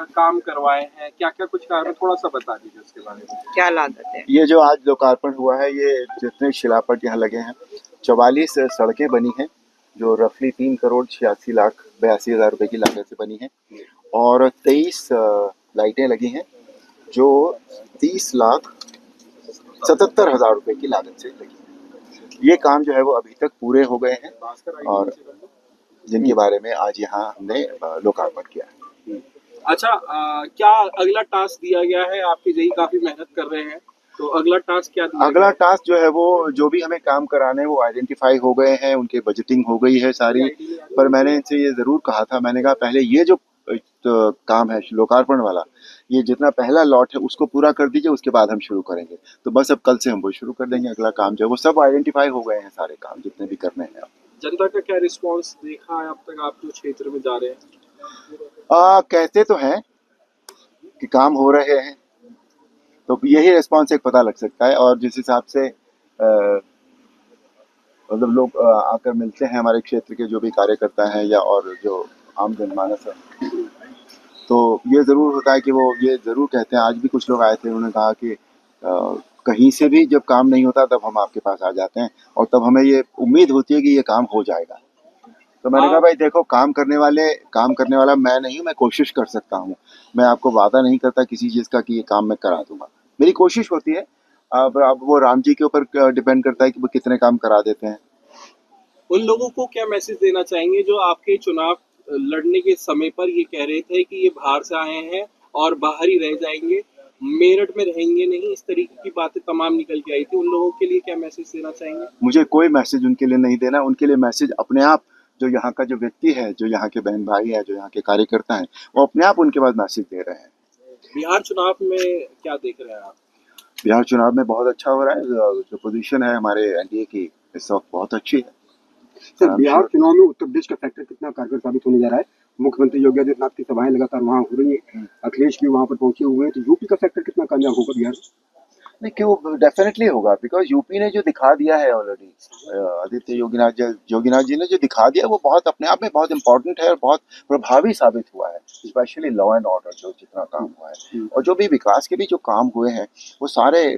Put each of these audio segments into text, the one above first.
काम करवाए हैं, क्या-क्या कुछ कार्य हैं, थोड़ा-सा बता दीजिए उसके बारे में? क्या लागत है? ये जो आज लोकार्पण हुआ है, ये जितने शिलापट यहाँ लगे हैं, 44 सड़कें बनी हैं, जो रफली 3,86,82,हजार रुपए की लागत से बनी हैं, और 23 लाइटें लगी हैं, जो 30,77,000 रुपए की लागत से लगी हैं। ये काम जो है वो अभी तक पूरे हो गए हैं, और जिनके बारे में आज यहाँ हमने लोकार्पण किया है। अच्छा, क्या अगला टास्क दिया गया है? आपके जेई काफ़ी मेहनत कर रहे हैं, तो अगला टास्क क्या दिया अगला गया? टास्क जो है वो जो भी हमें काम कराने हैं वो आइडेंटिफाई हो गए हैं, उनके बजटिंग हो गई है सारी। पर मैंने इनसे ये ज़रूर कहा था, मैंने कहा पहले ये जो तो काम है लोकार्पण वाला, ये जितना पहला लॉट है उसको पूरा कर दीजिए, उसके बाद हम शुरू करेंगे। तो बस अब कल से हम वो शुरू कर देंगे। अगला काम जो है वो सब आइडेंटिफाई हो गए हैं, सारे काम जितने भी करने हैं। जनता का क्या रिस्पॉन्स देखा है अब तक आप जो क्षेत्र में जा रहे हैं? कहते तो हैं कि काम हो रहे हैं, तो यही रिस्पॉन्स एक पता लग सकता है। और जिस हिसाब से मतलब लोग आकर मिलते हैं हमारे क्षेत्र के जो भी कार्यकर्ता हैं या और जो आम जनमानस है, तो ये ज़रूर होता है कि वो ये ज़रूर कहते हैं। आज भी कुछ लोग आए थे, उन्होंने कहा कि कहीं से भी जब काम नहीं होता तब हम आपके पास आ जाते हैं, और तब हमें ये उम्मीद होती है कि ये काम हो जाएगा। तो मैंने कहा भाई देखो, काम करने वाला मैं नहीं हूँ, मैं कोशिश कर सकता हूँ। मैं आपको वादा नहीं करता किसी चीज़ का कि ये काम मैं करा दूंगा, मेरी कोशिश होती है। अब वो राम जी के ऊपर डिपेंड करता है कि वो कितने काम करा देते हैं। उन लोगों को क्या मैसेज देना चाहेंगे जो आपके चुनाव लड़ने के समय पर ये कह रहे थे कि ये बाहर से आए हैं और बाहर ही रह जाएंगे, मेरठ में रहेंगे नहीं, इस तरीके की बातें तमाम निकल के आई थी? उन लोगों के लिए क्या मैसेज देना चाहेंगे? मुझे कोई मैसेज उनके लिए नहीं देना। उनके लिए मैसेज अपने आप, जो यहाँ का जो व्यक्ति है, जो यहाँ के बहन भाई है, जो यहाँ के कार्यकर्ता हैं, वो अपने आप उनके पास मैसेज दे रहे हैं। बिहार चुनाव में क्या देख रहे हैं आप? बिहार चुनाव में बहुत अच्छा हो रहा है। जो पोजीशन है हमारे एनडीए की इस वक्त बहुत अच्छी है। सर, बिहार चुनाव में उत्तर प्रदेश का फैक्टर कितना कारगर साबित होने जा रहा है? मुख्यमंत्री योगी आदित्यनाथ की सभाएं लगातार वहां हो रही हैं, अखिलेश भी वहां पर पहुंचे हुए हैं, तो यूपी का फैक्टर कितना कामयाब होगा बिहार? नहीं, क्यों, डेफिनेटली होगा, बिकॉज यूपी ने जो दिखा दिया है ऑलरेडी, आदित्य योगीनाथ जी ने जो दिखा दिया वो बहुत अपने आप में बहुत इंपॉर्टेंट है और बहुत प्रभावी साबित हुआ है। स्पेशली लॉ एंड ऑर्डर जो जितना काम हुआ है, और जो भी विकास के भी जो काम हुए हैं, वो सारे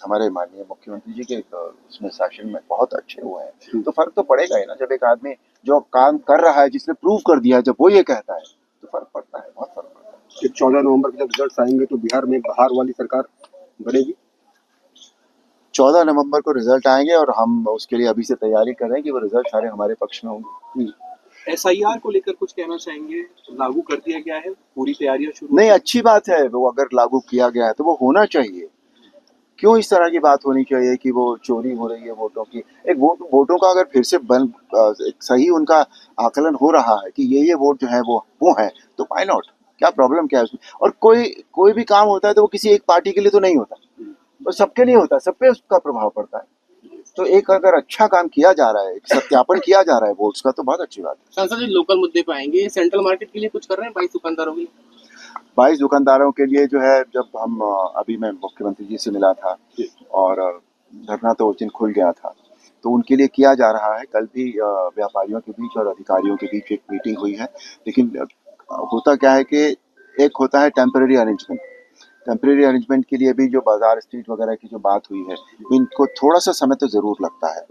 हमारे माननीय मुख्यमंत्री जी के उसमें शासन में बहुत अच्छे हुए हैं। तो फर्क तो पड़ेगा ही ना, जब एक आदमी जो काम कर रहा है, जिसने प्रूव कर दिया है, जब वो ये कहता है तो फर्क पड़ता है, बहुत फर्क पड़ता है। 14 नवंबर के जब रिजल्ट आएंगे तो बिहार में बाहर वाली सरकार बनेगी। 14 नवंबर को रिजल्ट आएंगे और हम उसके लिए अभी से तैयारी कर रहे हैं कि वो रिजल्ट सारे हमारे पक्ष में होंगे। एसआईआर को लेकर कुछ कहना चाहेंगे? लागू कर दिया गया है, पूरी तैयारियां शुरू? नहीं, अच्छी बात है, वो अगर लागू किया गया है तो वो होना चाहिए। क्यों इस तरह की बात होनी चाहिए कि वो चोरी हो रही है वोटों की? एक वोटों का अगर फिर से एक सही उनका आकलन हो रहा है कि ये वोट जो है वो है, तो व्हाई नॉट? क्या प्रॉब्लम क्या है उसमें? और कोई भी काम होता है तो वो किसी एक पार्टी के लिए तो नहीं होता, वो सबके लिए होता है, सब पे उसका प्रभाव पड़ता है। तो एक अगर अच्छा काम किया जा रहा है, एक सत्यापन किया जा रहा है वोट्स का, तो बहुत अच्छी बात है। सांसद जी, लोकल मुद्दे पे आएंगे, सेंट्रल मार्केट के लिए कुछ कर रहे हैं 22 दुकानदारों के लिए? 22 दुकानदारों के लिए जो है, जब हम अभी मैं मुख्यमंत्री जी से मिला था और धरना तो उस दिन खुल गया था, तो उनके लिए किया जा रहा है। कल भी व्यापारियों के बीच और अधिकारियों के बीच एक मीटिंग हुई है। लेकिन होता क्या है कि एक होता है टेम्परेरी अरेंजमेंट के लिए भी जो बाजार स्ट्रीट वगैरह की जो बात हुई है, इनको थोड़ा सा समय तो ज़रूर लगता है,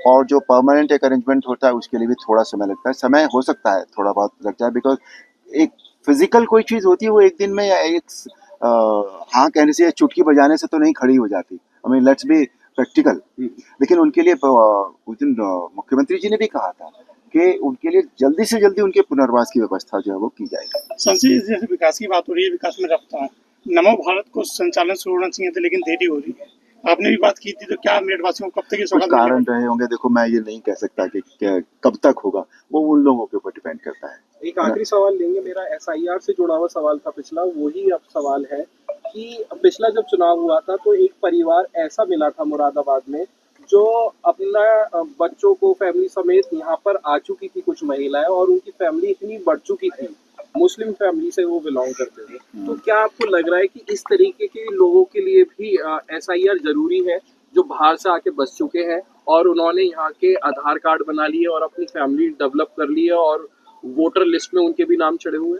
और जो परमानेंट एक अरेंजमेंट होता है उसके लिए भी थोड़ा समय लगता है। समय हो सकता है थोड़ा बहुत लग जाए, बिकॉज एक फिजिकल कोई चीज़ होती है वो एक दिन में या एक हाँ कहने से या चुटकी बजाने से तो नहीं खड़ी हो जाती। I mean, let's be practical. लेकिन उनके लिए उस दिन मुख्यमंत्री जी ने भी कहा था कि उनके लिए जल्दी से जल्दी उनके पुनर्वास की व्यवस्था जो है वो की जाएगी। संसद जैसे विकास की बात हो रही है, विकास में रफ्तार, नमो भारत को संचालन शुरू होना चाहिए था लेकिन देरी हो रही है। आपने भी बात की थी, तो क्या मेरठ वासियों को कब तक ये कुछ सौगात कारण रहे होंगे। देखो, मैं ये नहीं कह सकता कि कब तक होगा, वो उन लोगों के ऊपर डिपेंड करता है। एक आखिरी सवाल लेंगे, मेरा एसआईआर से जुड़ा हुआ सवाल था पिछला, वही अब सवाल है कि पिछला जब चुनाव हुआ था तो एक परिवार ऐसा मिला था मुरादाबाद में जो अपना बच्चों को फैमिली समेत यहाँ पर आ चुकी थी कुछ महिलाएं, और उनकी फैमिली इतनी बढ़ चुकी थी, मुस्लिम फैमिली से वो बिलोंग करते थे। तो क्या आपको लग रहा है कि इस तरीके के लोगों के लिए भी एसआईआर जरूरी है, जो बाहर से आके बस चुके हैं और उन्होंने यहाँ के आधार कार्ड बना लिए और अपनी फैमिली डेवलप कर ली है और वोटर लिस्ट में उनके भी नाम चढ़े हुए?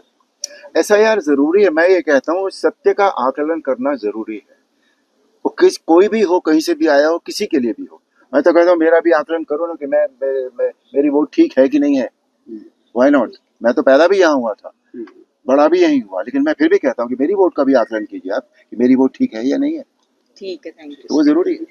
SIR जरूरी है। मैं ये कहता हूँ सत्य का आकलन करना जरूरी है। वो कोई भी हो, कहीं से भी आया हो, किसी के लिए भी हो। मैं तो कहता हूँ मेरा भी आकलन करो ना कि मेरी वोट ठीक है कि नहीं है। Why not? मैं तो पैदा भी यहाँ हुआ था, बड़ा भी यहीं हुआ, लेकिन मैं फिर भी कहता हूँ कि मेरी वोट का भी आकलन कीजिए आप कि मेरी वोट ठीक है या नहीं है। ठीक है, थैंक यू। तो वो जरूरी है।